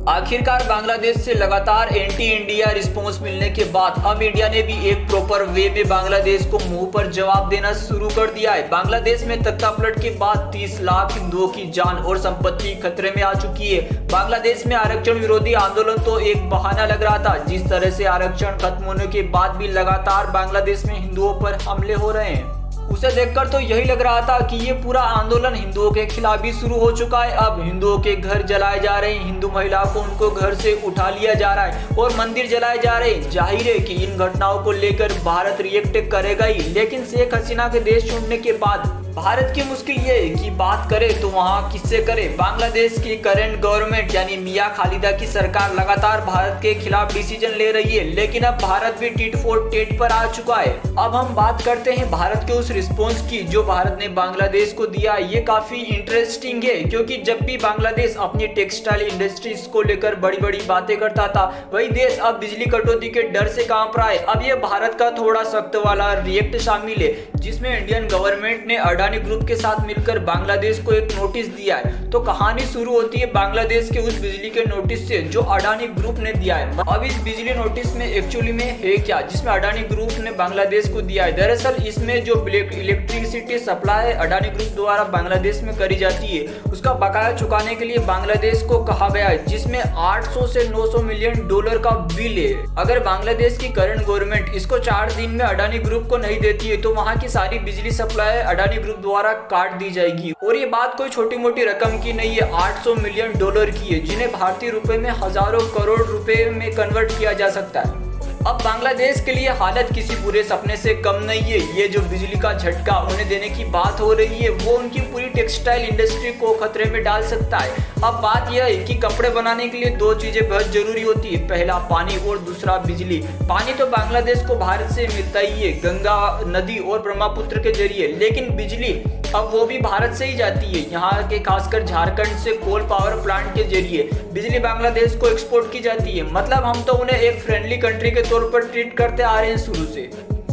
आखिरकार बांग्लादेश से लगातार एंटी इंडिया रिस्पॉन्स मिलने के बाद अब इंडिया ने भी एक प्रॉपर वे में बांग्लादेश को मुंह पर जवाब देना शुरू कर दिया है। बांग्लादेश में तख्तापलट के बाद 30 लाख हिंदुओं की जान और संपत्ति खतरे में आ चुकी है। बांग्लादेश में आरक्षण विरोधी आंदोलन तो एक बहाना लग रहा था। जिस तरह से आरक्षण खत्म होने के बाद भी लगातार बांग्लादेश में हिंदुओं पर हमले हो रहे हैं, उसे देखकर तो यही लग रहा था कि ये पूरा आंदोलन हिंदुओं के खिलाफ ही शुरू हो चुका है। अब हिंदुओं के घर जलाए जा रहे हैं, हिंदू महिलाओं को उनको घर से उठा लिया जा रहा है और मंदिर जलाए जा रहे हैं। जाहिर है कि इन घटनाओं को लेकर भारत रिएक्ट करेगा ही, लेकिन शेख हसीना के देश छोड़ने के बाद भारत की मुश्किल ये है कि बात करे तो वहाँ किससे करे। बांग्लादेश की करंट गवर्नमेंट यानी मियां खालिदा की सरकार लगातार भारत के खिलाफ डिसीजन ले रही है, लेकिन अब भारत भी टिट फॉर टेट पर आ चुका है। अब हम बात करते हैं भारत के उस रिस्पॉन्स की जो भारत ने बांग्लादेश को दिया। ये काफी इंटरेस्टिंग है, क्योंकि जब भी बांग्लादेश अपनी टेक्सटाइल इंडस्ट्रीज को लेकर बड़ी बड़ी बातें करता था, वही देश अब बिजली कटौती के डर से कांप रहा है। अब ये भारत का थोड़ा सख्त वाला रिएक्ट शामिल है, जिसमें इंडियन गवर्नमेंट ने अडानी ग्रुप के साथ मिलकर बांग्लादेश को एक नोटिस दिया है। तो कहानी शुरू होती है बांग्लादेश के उस बिजली के नोटिस से जो अडानी ग्रुप ने दिया है। अब इस बिजली नोटिस में एक्चुअली में है क्या, जिसमें अडानी ग्रुप ने बांग्लादेश को दिया है? दरअसल इसमें जो इलेक्ट्रिसिटी सप्लाई अडानी ग्रुप द्वारा बांग्लादेश में करी जाती है, उसका बकाया चुकाने के लिए बांग्लादेश को कहा गया है, जिसमें 800 से 900 मिलियन डॉलर का बिल है। अगर बांग्लादेश की करंट गवर्नमेंट इसको 4 दिन में अडानी ग्रुप को नहीं देती है, तो वहाँ की सारी बिजली सप्लाई अडानी ग्रुप द्वारा काट दी जाएगी। और ये बात कोई छोटी मोटी रकम की नहीं है, 800 मिलियन डॉलर की है, जिन्हें भारतीय रुपए में हजारों करोड़ रुपए में कन्वर्ट किया जा सकता है। अब बांग्लादेश के लिए हालत किसी बुरे सपने से कम नहीं है। ये जो बिजली का झटका उन्हें देने की बात हो रही है, वो उनकी पूरी टेक्सटाइल इंडस्ट्री को खतरे में डाल सकता है। अब बात यह है कि कपड़े बनाने के लिए 2 चीजें बहुत जरूरी होती है, पहला पानी और दूसरा बिजली। पानी तो बांग्लादेश को भारत से मिलता ही है, गंगा नदी और ब्रह्मपुत्र के जरिए, लेकिन बिजली अब वो भी भारत से ही जाती है। यहाँ के खासकर झारखंड से कोल पावर प्लांट के जरिए बिजली बांग्लादेश को एक्सपोर्ट की जाती है। मतलब हम तो उन्हें एक फ्रेंडली कंट्री के तौर पर ट्रीट करते आ रहे हैं शुरू से।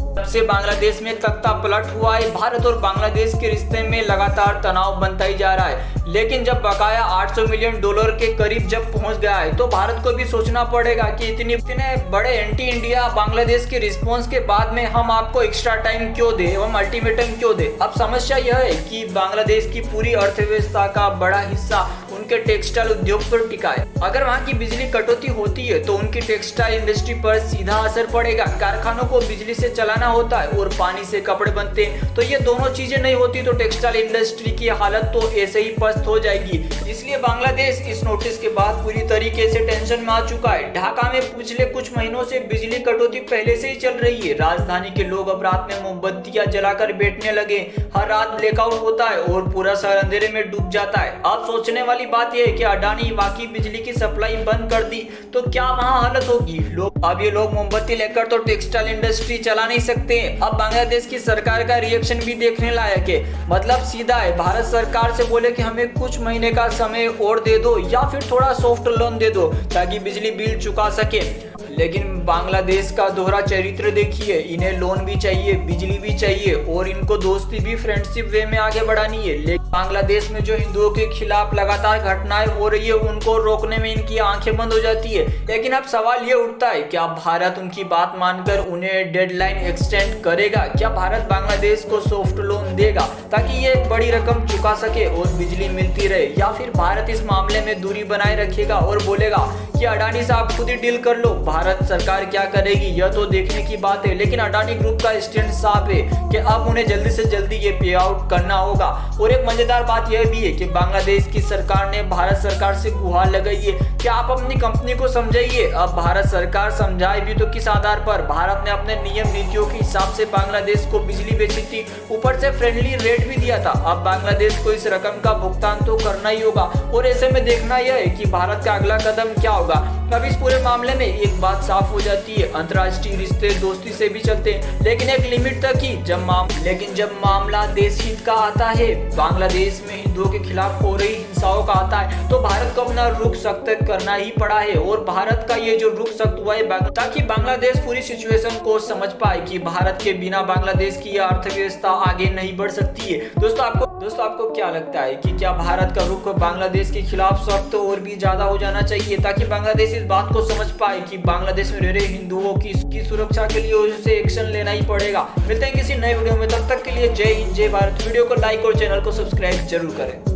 तब से बांग्लादेश में तख्ता पलट हुआ है। भारत और बांग्लादेश के रिश्ते में लगातार तनाव बनता ही जा रहा है, लेकिन जब बकाया 800 मिलियन डॉलर के करीब जब पहुंच गया है, तो भारत को भी सोचना पड़ेगा कि इतने बड़े एंटी इंडिया बांग्लादेश के रिस्पॉन्स के बाद में हम आपको एक्स्ट्रा टाइम क्यों दे, हम अल्टीमेटम क्यों दे। अब समस्या यह है कि बांग्लादेश की पूरी अर्थव्यवस्था का बड़ा हिस्सा उनके टेक्सटाइल उद्योग पर टिका है। अगर वहाँ की बिजली कटौती होती है तो उनकी टेक्सटाइल इंडस्ट्री पर सीधा असर पड़ेगा। कारखानों को बिजली से चलाना होता है और पानी से कपड़े बनते हैं, तो ये दोनों चीजें नहीं होती तो टेक्सटाइल इंडस्ट्री की हालत तो ऐसे ही पस्त हो जाएगी। इसलिए बांग्लादेश इस नोटिस के बाद पूरी तरीके से टेंशन में आ चुका है। ढाका में पिछले कुछ महीनों से बिजली कटौती पहले से ही चल रही है। राजधानी के लोग अब रात में मोमबत्तियां जलाकर बैठने लगे। हर रात ब्लैकआउट होता है और पूरा शहर अंधेरे में डूब जाता है। अब सोचने वाली बात यह है कि अडानी वाकई बिजली की सप्लाई बंद कर दी तो क्या वहाँ हालत होगी। अब ये लोग मोमबत्ती लेकर तो टेक्सटाइल इंडस्ट्री चला नहीं सकते हैं। अब बांग्लादेश की सरकार का रिएक्शन भी देखने लायक है। मतलब सीधा है, भारत सरकार से बोले कि हमें कुछ महीने का समय और दे दो या फिर थोड़ा सॉफ्ट लोन दे दो ताकि बिजली बिल चुका सके। लेकिन बांग्लादेश का दोहरा चरित्र देखिए, इन्हें लोन भी चाहिए, बिजली भी चाहिए और इनको दोस्ती भी फ्रेंडशिप वे में आगे बढ़ानी है। लेकिन बांग्लादेश में जो हिंदुओं के खिलाफ लगातार घटनाएं हो रही है, उनको रोकने में इनकी आंखें बंद हो जाती है। लेकिन अब सवाल ये उठता है, क्या भारत उनकी बात मानकर उन्हें डेडलाइन एक्सटेंड करेगा? क्या भारत बांग्लादेश को सॉफ्ट लोन देगा ताकि ये एक बड़ी रकम चुका सके और बिजली मिलती रहे, या फिर भारत इस मामले में दूरी बनाए रखेगा और बोलेगा कि अडानी साहब खुद ही डील कर लो। भारत सरकार क्या करेगी यह तो देखने की बात है, लेकिन अडानी ग्रुप का स्टैंड साफ है कि अब उन्हें जल्दी से जल्दी ये पे आउट करना होगा। और एक मजेदार बात यह भी है कि बांग्लादेश की सरकार ने भारत सरकार से गुहार लगाई है कि आप अपनी कंपनी को समझाइए। अब भारत सरकार समझाए भी तो किस आधार पर? भारत ने अपने नियम नीतियों के हिसाब से बांग्लादेश को बिजली बेची थी, ऊपर से फ्रेंडली रेट भी दिया था। अब बांग्लादेश को इस रकम का भुगतान तो करना ही होगा और ऐसे में देखना यह है कि भारत का अगला कदम क्या होगा। अब इस पूरे मामले में एक बात साफ हो जाती है, अंतर्राष्ट्रीय रिश्ते दोस्ती से भी चलते हैं, लेकिन एक लिमिट तक ही। जब मामला देश हित का आता है, बांग्लादेश में हिंदुओं के खिलाफ हो रही हिंसाओं का आता है, तो भारत को अपना रुख सख्त करना ही पड़ा है। और भारत का ये जो रुख सख्त हुआ है ताकि बांग्लादेश पूरी सिचुएशन को समझ पाए कि भारत के बिना बांग्लादेश की अर्थव्यवस्था आगे नहीं बढ़ सकती है। दोस्तों आपको दोस्तों आपको क्या लगता है कि क्या भारत का रुख बांग्लादेश के खिलाफ सख्त और भी ज्यादा हो जाना चाहिए ताकि बांग्लादेश इस बात को समझ पाए कि बांग्लादेश में रह रहे हिंदुओं की सुरक्षा के लिए उसे एक्शन लेना ही पड़ेगा। मिलते हैं किसी नए वीडियो में, तब तक के लिए जय हिंद जय भारत। वीडियो को लाइक और चैनल को सब्सक्राइब जरूर करें।